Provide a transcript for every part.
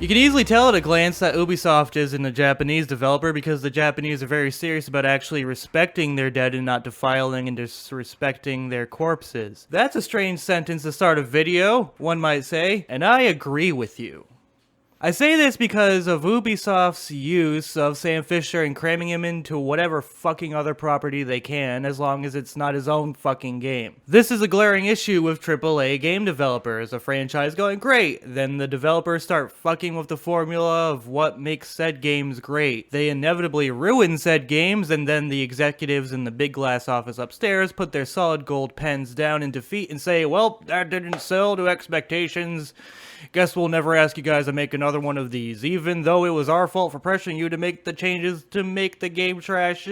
You can easily tell at a glance that Ubisoft isn't a Japanese developer because the Japanese are very serious about actually respecting their dead and not defiling and disrespecting their corpses. That's a strange sentence to start a video, one might say, and I agree with you. I say this because of Ubisoft's use of Sam Fisher and cramming him into whatever fucking other property they can, as long as it's not his own fucking game. This is a glaring issue with AAA game developers. A franchise going great, then the developers start fucking with the formula of what makes said games great. They inevitably ruin said games, and then the executives in the big glass office upstairs put their solid gold pens down in defeat and say, well, that didn't sell to expectations. Guess we'll never ask you guys to make another one of these, even though it was our fault for pressuring you to make the changes to make the game trash.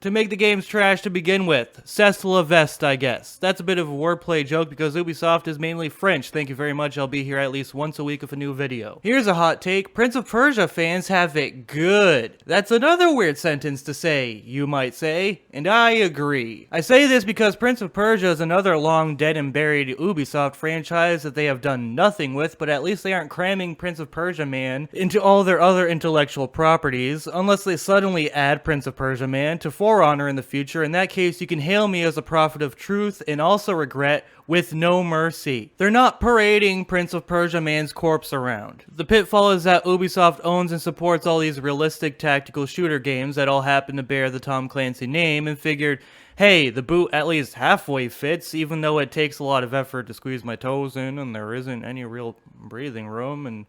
To make the games trash to begin with. C'est la veste, I guess. That's a bit of a wordplay joke because Ubisoft is mainly French. Thank you very much. I'll be here at least once a week with a new video. Here's a hot take. Prince of Persia fans have it good. That's another weird sentence to say, you might say, and I agree. I say this because Prince of Persia is another long dead and buried Ubisoft franchise that they have done nothing with, but at least they aren't cramming Prince of Persia Man into all their other intellectual properties, unless they suddenly add Prince of Persia Man to For Honor in the future. In that case, you can hail me as a prophet of truth and also regret with no mercy. They're not parading Prince of Persia Man's corpse around. The pitfall is that Ubisoft owns and supports all these realistic tactical shooter games that all happen to bear the Tom Clancy name and figured, hey, the boot at least halfway fits, even though it takes a lot of effort to squeeze my toes in and there isn't any real breathing room, and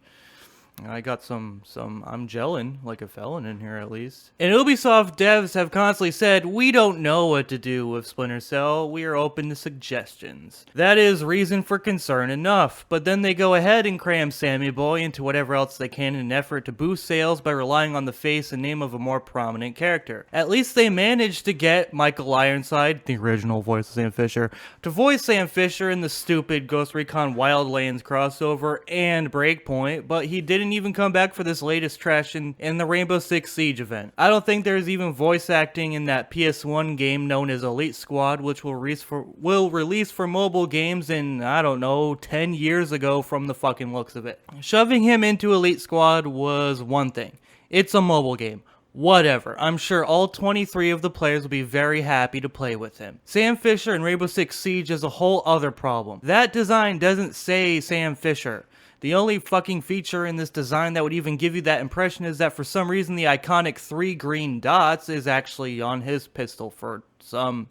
I got I'm gelling like a felon in here at least. And Ubisoft devs have constantly said, we don't know what to do with Splinter Cell, we are open to suggestions. That is reason for concern enough, but then they go ahead and cram Sammy Boy into whatever else they can in an effort to boost sales by relying on the face and name of a more prominent character. At least they managed to get Michael Ironside, the original voice of Sam Fisher, to voice Sam Fisher in the stupid Ghost Recon Wildlands crossover and Breakpoint, but he didn't even come back for this latest trash in the Rainbow Six Siege event. I don't think there's even voice acting in that PS1 game known as Elite Squad, which will release for mobile games in, I don't know, 10 years ago from the fucking looks of it. Shoving him into Elite Squad was one thing. It's a mobile game. Whatever, I'm sure all 23 of the players will be very happy to play with him. Sam Fisher in Rainbow Six Siege is a whole other problem. That design doesn't say Sam Fisher. The only fucking feature in this design that would even give you that impression is that for some reason the iconic 3 green dots is actually on his pistol for some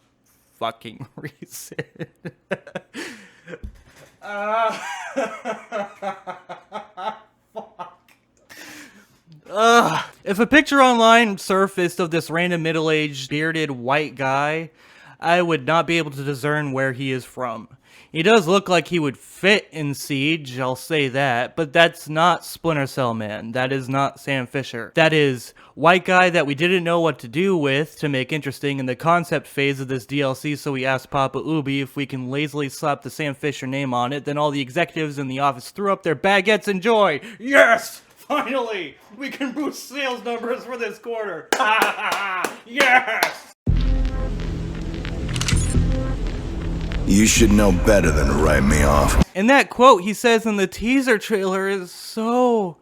fucking reason. If a picture online surfaced of this random middle-aged bearded white guy, I would not be able to discern where he is from. He does look like he would fit in Siege, I'll say that, but that's not Splinter Cell Man. That is not Sam Fisher. That is white guy that we didn't know what to do with to make interesting in the concept phase of this DLC, so we asked Papa Ubi if we can lazily slap the Sam Fisher name on it. Then all the executives in the office threw up their baguettes in joy. Yes! Finally! We can boost sales numbers for this quarter! Yes! You should know better than to write me off. And that quote he says in the teaser trailer is so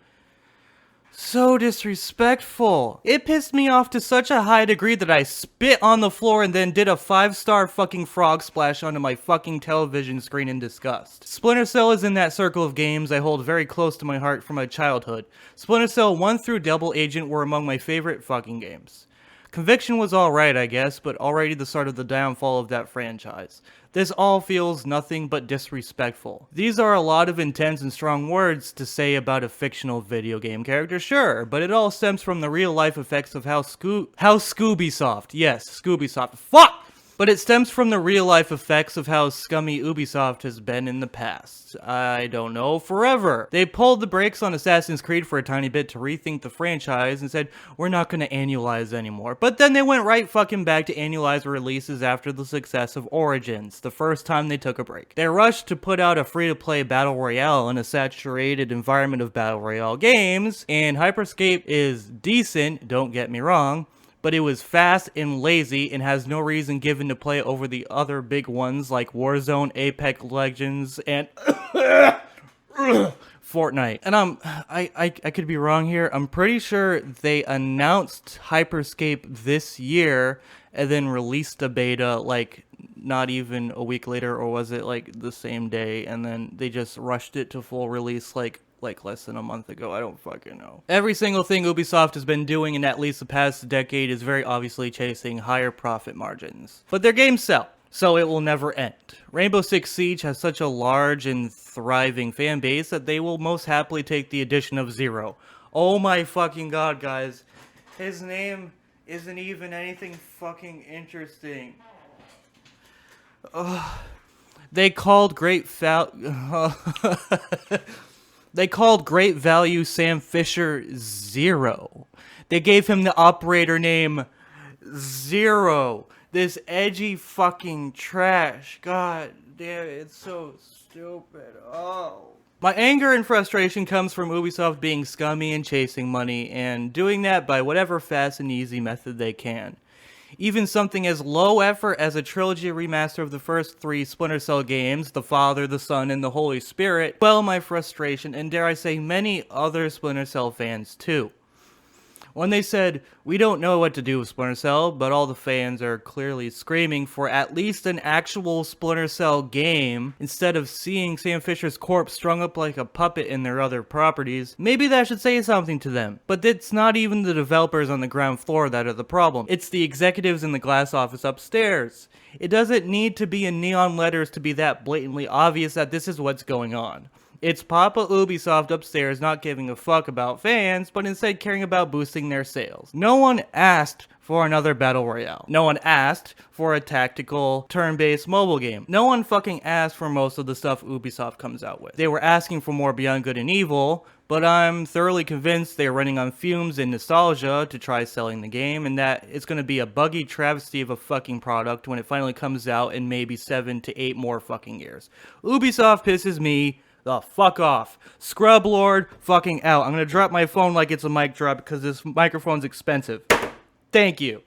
disrespectful. It pissed me off to such a high degree that I spit on the floor and then did a 5-star fucking frog splash onto my fucking television screen in disgust. Splinter Cell is in that circle of games I hold very close to my heart from my childhood. Splinter Cell 1 through Double Agent were among my favorite fucking games. Conviction was alright, I guess, but already the start of the downfall of that franchise. This all feels nothing but disrespectful. These are a lot of intense and strong words to say about a fictional video game character, sure, but it all stems from the real-life effects of how Scoobysoft, yes, Scoobysoft, fuck! But it stems from the real-life effects of how scummy Ubisoft has been in the past. I don't know, forever. They pulled the brakes on Assassin's Creed for a tiny bit to rethink the franchise and said, we're not going to annualize anymore. But then they went right fucking back to annualize releases after the success of Origins, the first time they took a break. They rushed to put out a free-to-play Battle Royale in a saturated environment of Battle Royale games, and Hyperscape is decent, don't get me wrong, but it was fast and lazy and has no reason given to play over the other big ones like Warzone, Apex Legends, and Fortnite. And I could be wrong here. I'm pretty sure they announced Hyperscape this year and then released a beta like not even a week later, or was it like the same day, and then they just rushed it to full release like less than a month ago. I don't fucking know. Every single thing Ubisoft has been doing in at least the past decade is very obviously chasing higher profit margins. But their games sell, so it will never end. Rainbow Six Siege has such a large and thriving fan base that they will most happily take the addition of Zero. Oh my fucking god, guys. His name isn't even anything fucking interesting. They called great value Sam Fisher Zero. They gave him the operator name Zero. This edgy fucking trash. God damn it, it's so stupid. Oh. My anger and frustration comes from Ubisoft being scummy and chasing money, and doing that by whatever fast and easy method they can. Even something as low effort as a trilogy remaster of the first 3 Splinter Cell games, the Father, the Son, and the Holy Spirit, quell my frustration, and dare I say many other Splinter Cell fans too. When they said, we don't know what to do with Splinter Cell, but all the fans are clearly screaming for at least an actual Splinter Cell game, instead of seeing Sam Fisher's corpse strung up like a puppet in their other properties, maybe that should say something to them. But it's not even the developers on the ground floor that are the problem. It's the executives in the glass office upstairs. It doesn't need to be in neon letters to be that blatantly obvious that this is what's going on. It's Papa Ubisoft upstairs not giving a fuck about fans, but instead caring about boosting their sales. No one asked for another Battle Royale. No one asked for a tactical, turn-based mobile game. No one fucking asked for most of the stuff Ubisoft comes out with. They were asking for more Beyond Good and Evil, but I'm thoroughly convinced they're running on fumes and nostalgia to try selling the game, and that it's going to be a buggy travesty of a fucking product when it finally comes out in maybe 7 to 8 more fucking years. Ubisoft pisses me the fuck off. Scrub Lord fucking out. I'm gonna drop my phone like it's a mic drop because this microphone's expensive. Thank you.